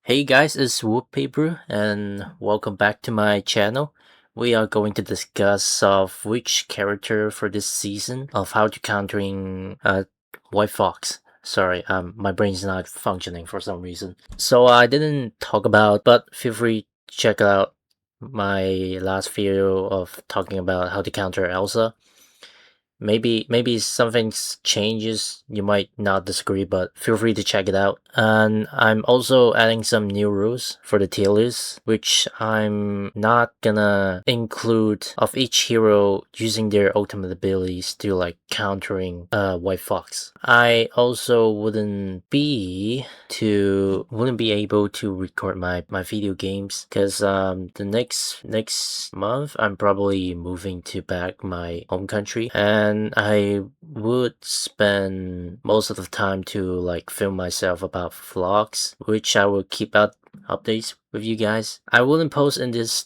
Hey guys, it's Whooppaper and welcome back to my channel. We are going to discuss of which character for this season of how to countering White Fox. Sorry, my brain's not functioning for some reason. So I didn't talk about, but feel free to check out my last video of talking about how to counter Elsa. Maybe something changes, you might not disagree, but feel free to check it out. And I'm also adding some new rules for the tier list, which I'm not gonna include of each hero using their ultimate abilities to like countering White Fox. I also wouldn't be able to record my video games because the next month I'm probably moving to back my home country, and I would spend most of the time to like film myself about vlogs, which I will keep out updates with you guys. I wouldn't post in this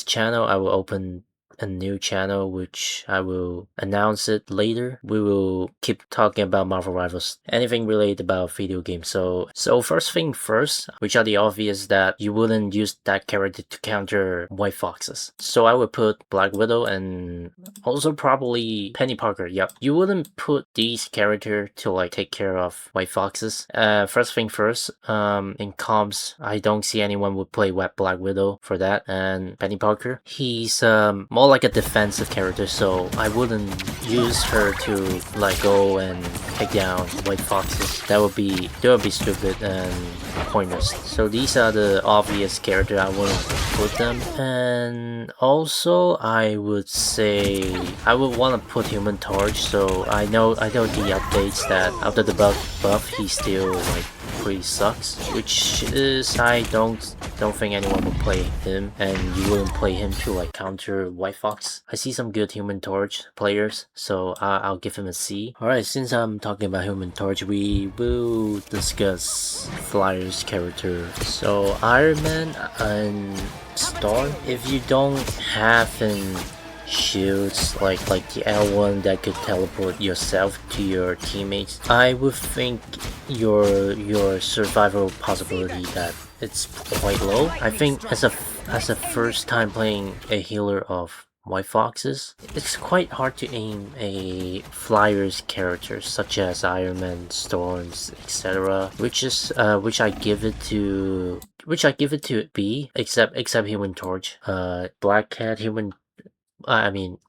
channel. I will open a new channel which I will announce it later. We will keep talking about Marvel Rivals, anything related about video games. So first thing first, which are the obvious that you wouldn't use that character to counter White Foxes. So I would put Black Widow and also probably Penny Parker. Yep, you wouldn't put these characters to like take care of White Foxes. First thing first, in comms, I don't see anyone would play Black Widow for that. And Penny Parker, he's more like a defensive character, so I wouldn't use her to like go and take down White Foxes. That would be stupid and pointless. So these are the obvious characters I wouldn't put them. And also I would say I would want to put Human Torch. So I know the updates that after the buff he still like pretty sucks, which is I don't think anyone would play him, and you wouldn't play him to like counter White Fox. I see some good Human Torch players, so I'll give him a C. Alright, since I'm talking about Human Torch, we will discuss Flyer's character. So Iron Man and Storm, if you don't have an shields like the L1 that could teleport yourself to your teammates, I would think your survival possibility that it's quite low. I think as a first time playing a healer of White Foxes, it's quite hard to aim a Flyer's characters such as Iron Man, Storms, etc. Which I give it to B, except Human Torch, Black Cat, I mean,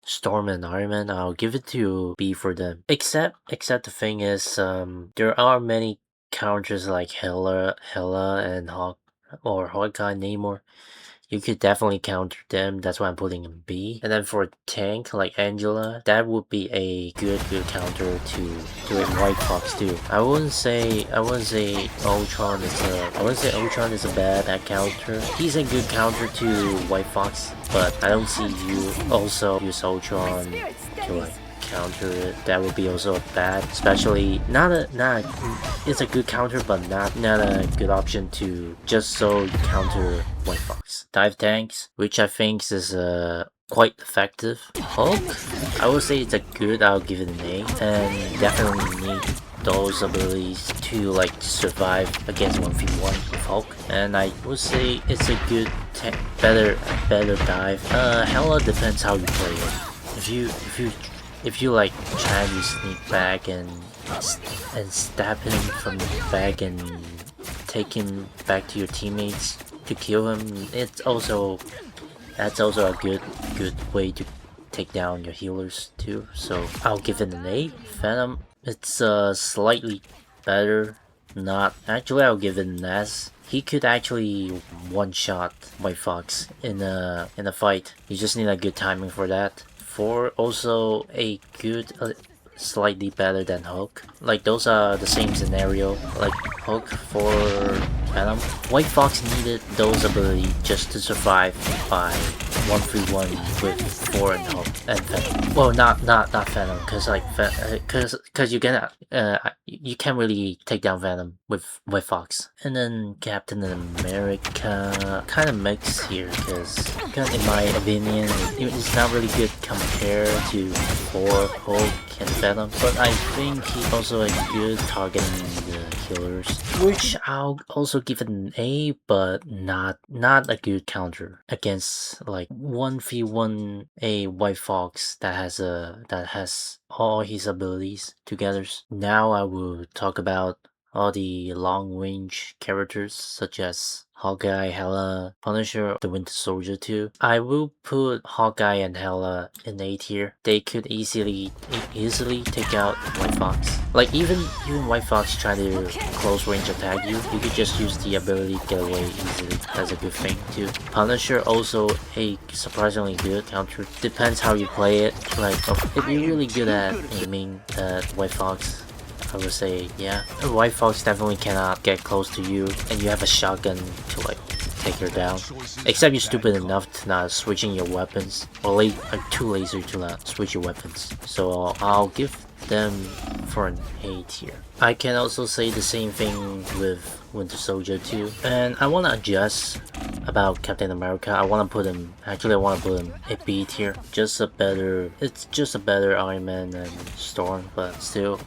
Storm and Iron Man, I'll give it to B for them. Except the thing is, there are many counters like Hela and Hawkeye, Namor. You could definitely counter them. That's why I'm putting in B. And then for a tank like Angela, that would be a good counter to White Fox too. I wouldn't say Ultron is a bad counter. He's a good counter to White Fox, but I don't see you also use Ultron to like counter it. That would be also bad, especially it's a good counter, but not a good option to just so counter White Fox. Dive tanks, which I think is quite effective. Hulk, I would say it's a good, I'll give it an A, and definitely need those abilities to like survive against 1v1 with Hulk. And I would say it's a good better dive. Hella depends how you play it. If you like try to sneak back and stab him from the back and take him back to your teammates to kill him, that's also a good way to take down your healers too. So I'll give it an A. Venom, it's slightly better. I'll give it an S. He could actually one-shot White Fox in a fight. You just need a good timing for that. 4, also a good, slightly better than Hulk. Like those are the same scenario. Like Hulk 4 Venom. White Fox needed those abilities just to survive by 1v1 with 4 and Venom. Well, not Venom, cause like cause you cannot you can't really take down Venom with White Fox. And then Captain America kind of mixed here, cause in my opinion it's not really good compared to Thor, Hulk, and Venom, but I think he's also a good targeting the killers, which I'll also give it an A, but not a good counter against like 1v1 a White Fox that has all his abilities together. Now I will talk about all the long-range characters such as Hawkeye, Hela, Punisher, the Winter Soldier too. I will put Hawkeye and Hela in A tier. They could easily take out White Fox. Like even White Fox trying to close range attack you could just use the ability to get away easily. That's a good thing too. Punisher also a surprisingly good counter. Depends how you play it. Like if you're really good at aiming at White Fox, I would say, yeah. A White Fox definitely cannot get close to you, and you have a shotgun to like take her down. Except you're stupid enough to not switching your weapons, or too lazy to not switch your weapons. So I'll give them for an A tier. I can also say the same thing with Winter Soldier too, and I want to adjust about Captain America. I want to put him a B tier. It's just a better Iron Man than Storm, but still,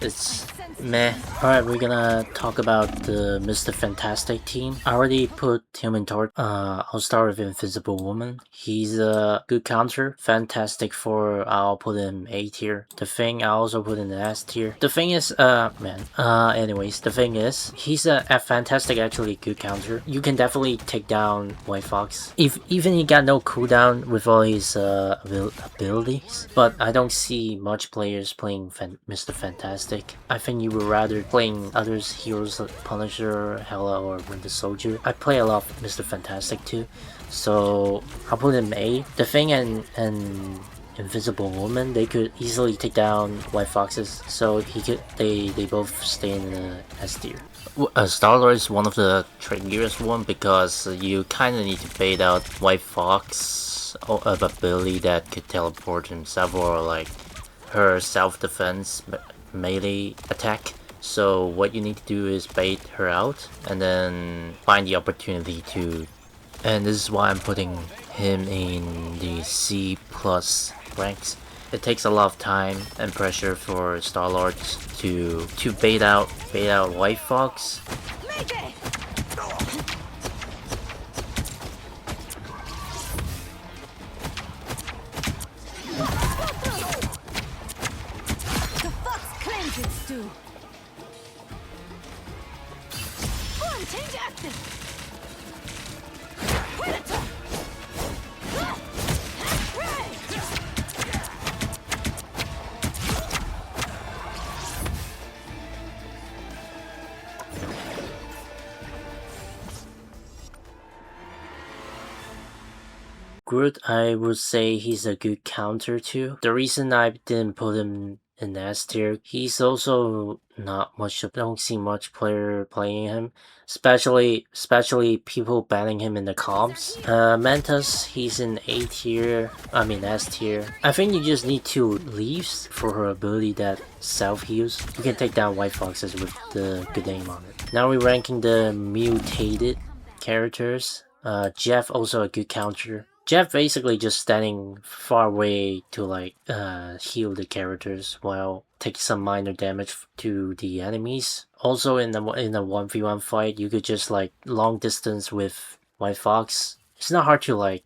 it's meh. Alright, we're gonna talk about the Mr. Fantastic team. I already put Human Torch. I'll start with Invisible Woman. He's a good counter. Fantastic Four, I'll put him A tier. The Thing, I also put in the S tier. The Thing is, anyways, the thing is, he's a fantastic, actually good counter. You can definitely take down White Fox. Even he got no cooldown with all his abilities, but I don't see much players playing Mr. Fantastic. I think you would rather playing other heroes like Punisher, Hela, or Winter Soldier. I play a lot of Mr. Fantastic too, so I'll put him A. The Thing and Invisible Woman, they could easily take down White Foxes, so they both stay in the S tier. Star-Lord is one of the trickiest one because you kind of need to bait out White Fox of ability that could teleport himself, or like her self-defense melee attack. So what you need to do is bait her out and then find the opportunity to, and this is why I'm putting him in the C+ ranks. It takes a lot of time and pressure for Star-Lords to bait out White Fox. Groot, I would say he's a good counter too. The reason I didn't put him in S tier, he's also not much. Don't see much player playing him, especially people banning him in the comps. Mantis, he's in A tier. I mean S tier. I think you just need 2 leaves for her ability that self heals. You can take down White Foxes with the good aim on it. Now we're ranking the mutated characters. Jeff, also a good counter. Jeff basically just standing far away to like heal the characters while take some minor damage to the enemies. Also in a 1v1 fight, you could just like long distance with White Fox. It's not hard to like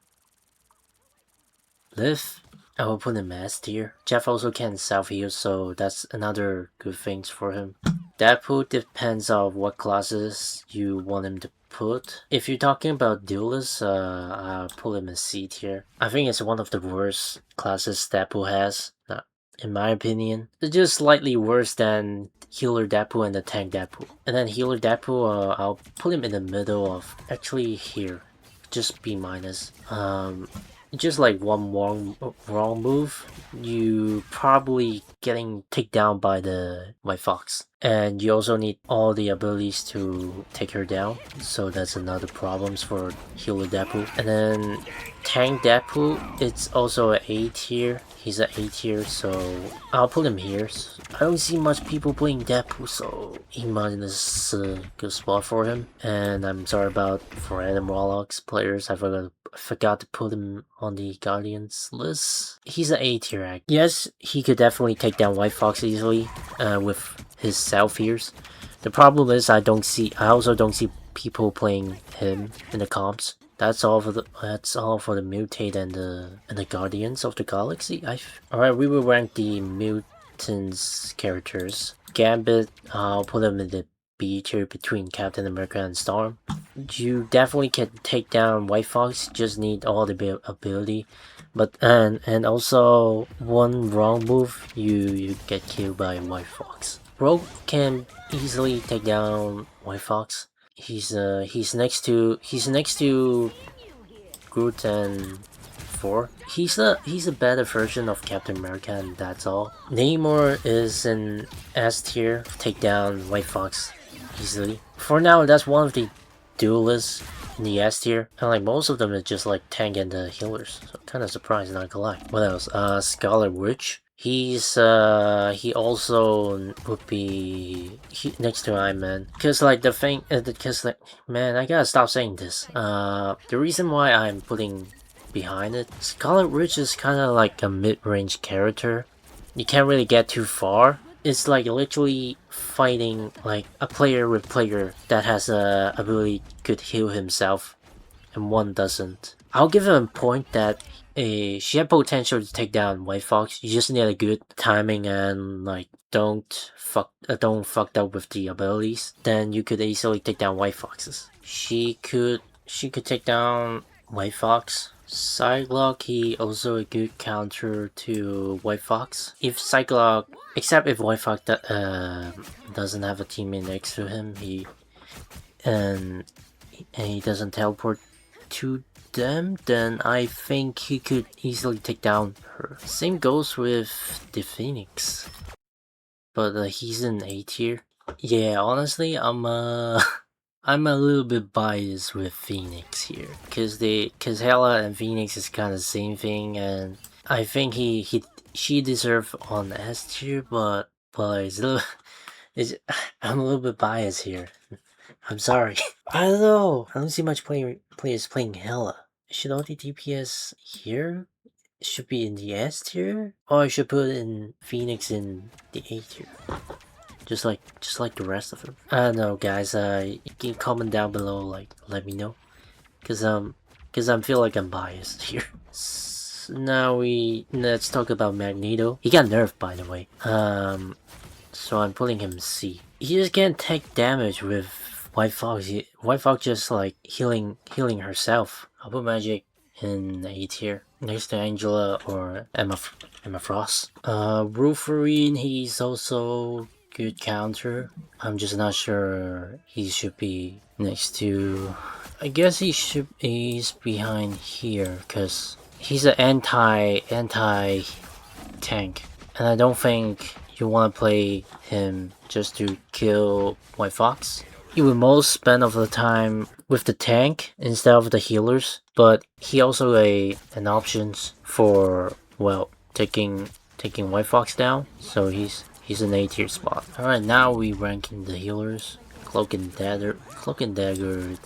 live. I will put him S tier. Jeff also can self heal, so that's another good things for him. Deadpool depends on what classes you want him to put. If you're talking about duelists, I'll put him in C tier. I think it's one of the worst classes Deadpool has, in my opinion. It's just slightly worse than Healer Deadpool and the Tank Deadpool. And then Healer Deadpool, I'll put him in the middle of, actually here, just B-. just like one wrong move, you probably getting taken down by the White Fox. And you also need all the abilities to take her down, so that's another problems for healer Deadpool. And then tank Deadpool, it's also an A tier. He's an A tier, so I'll put him here. I don't see much people playing Deadpool, so Iman is a good spot for him. And I'm sorry about for Adam Warlock's players, I forgot to put him on the Guardians list. He's an A tier act. Yes, he could definitely take down White Fox easily with his self hears. The problem is I also don't see people playing him in the comps. That's all for the Mutate and the Guardians of the Galaxy. Alright, we will rank the Mutants characters. Gambit, I'll put him in the B tier between Captain America and Storm. You definitely can take down White Fox, just need all the ability. But and also one wrong move, you get killed by White Fox. Rogue can easily take down White Fox. He's next to Groot and Thor. He's a better version of Captain America, and that's all. Namor is in S tier, take down White Fox easily. For now, that's one of the duelists in the S tier, and like most of them is just like tank and the healers. So kind of surprised, not gonna lie. What else? Scarlet Witch. He also would be next to Iron Man. Cause like the thing, cause like man, I gotta stop saying this. The reason why I'm putting behind it, Scarlet Witch is kind of like a mid-range character. You can't really get too far. It's like literally fighting like a player with player that has a ability could heal himself, and one doesn't. I'll give him a point that she had potential to take down White Fox. You just need a good timing and like don't fuck up with the abilities. Then you could easily take down White Foxes. She could take down White Fox. Cyclops, he also a good counter to White Fox. If Cyclops, except if White Fox doesn't have a teammate next to him, he doesn't teleport to them, then I think he could easily take down her. Same goes with the Phoenix, but he's in A tier. Yeah, honestly, I'm I'm a little bit biased with Phoenix here, cause Hela and Phoenix is kind of the same thing, and I think she deserve on S tier, but I'm a little bit biased here. I'm sorry. I don't know. I don't see much players playing Hela. Should all the DPS here should be in the S tier, or I should put in Phoenix in the A tier, just like the rest of them. I don't know, guys. You can comment down below, like let me know, cause I feel like I'm biased here. Now let's talk about Magneto. He got nerfed, by the way. So I'm putting him C. He just can't take damage with White Fox. White Fox just like healing herself. I'll put Magic in A tier next to Angela or Emma Frost. Wolverine, he's also good counter. I'm just not sure he should be next to. I guess he's behind here because he's an anti tank, and I don't think you want to play him just to kill White Fox. He would most spend of the time with the tank instead of the healers, but he also an options for taking White Fox down. So he's an A tier spot. All right, now we ranking the healers. Cloak and Dagger.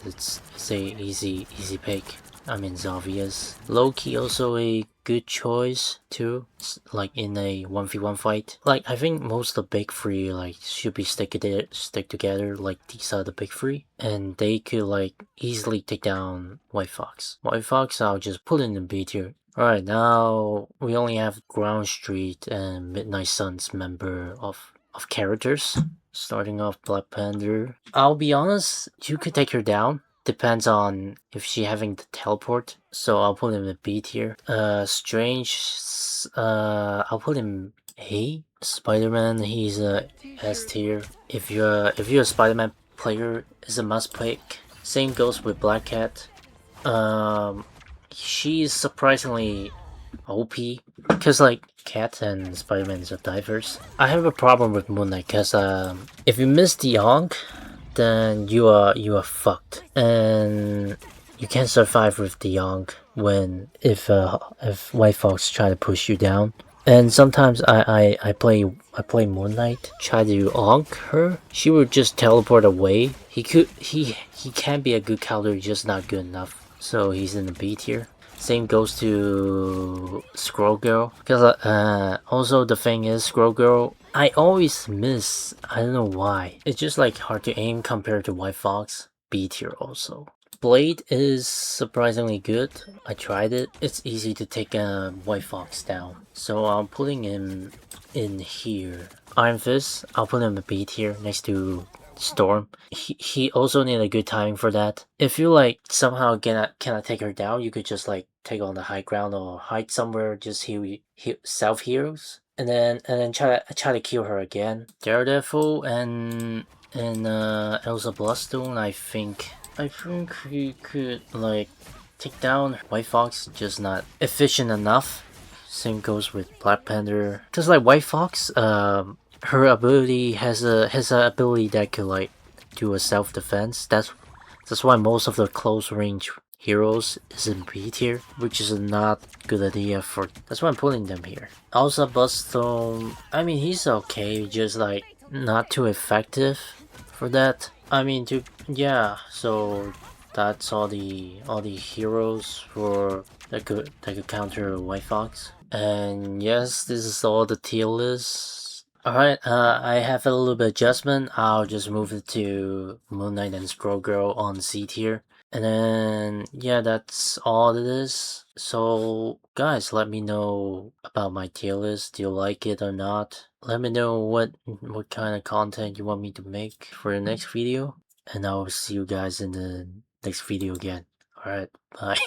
It's a easy pick. I mean, it's obvious. Loki also a good choice too, like in a 1v1 fight. Like I think most of the big three like should be stick together. Like these are the big three, and they could like easily take down White Fox. White Fox, I'll just put in the B tier. Alright, now we only have Ground Street and Midnight Suns member of characters. Starting off Black Panther. I'll be honest, you could take her down. Depends on if she having the teleport. So I'll put him in B tier. Strange, I'll put him A. Spider-Man, he's a S tier. If you're a Spider-Man player, is a must pick. Same goes with Black Cat. she's surprisingly OP. Cause like Cat and Spider-Man are diverse. I have a problem with Moon Knight because if you miss the Onk, then you are fucked, and you can't survive with the Yonk if White Fox try to push you down. And sometimes I play Moon Knight, try to onk her. She would just teleport away. He can be a good counter, just not good enough. So he's in the B tier. Same goes to Scroll Girl. Because also the thing is, Scroll Girl, I always miss. I don't know why. It's just like hard to aim compared to White Fox. B tier also. Blade is surprisingly good. I tried it. It's easy to take a White Fox down. So I'm putting him in here. Iron Fist, I'll put him in B tier next to Storm. He also need a good timing for that. If you like somehow cannot take her down, you could just like take on the high ground or hide somewhere, just heal self heals. And then try to kill her again. Daredevil and Elsa Bloodstone, I think he could like take down White Fox, just not efficient enough. Same goes with Black Panther. Cause like White Fox, her ability has a ability that could like do a self defense. That's why most of the close range heroes is in B tier, which is a not good idea for. That's why I'm putting them here. Also, Bloodstone. I mean, he's okay, just like not too effective for that. I mean, yeah. So that's all the heroes for that could counter White Fox. And yes, this is all the tier list. Alright, I have a little bit adjustment. I'll just move it to Moon Knight and Scroll Girl on C tier. And then, yeah, that's all it is. So, guys, let me know about my tier list. Do you like it or not? Let me know what kind of content you want me to make for the next video. And I'll see you guys in the next video again. Alright, bye.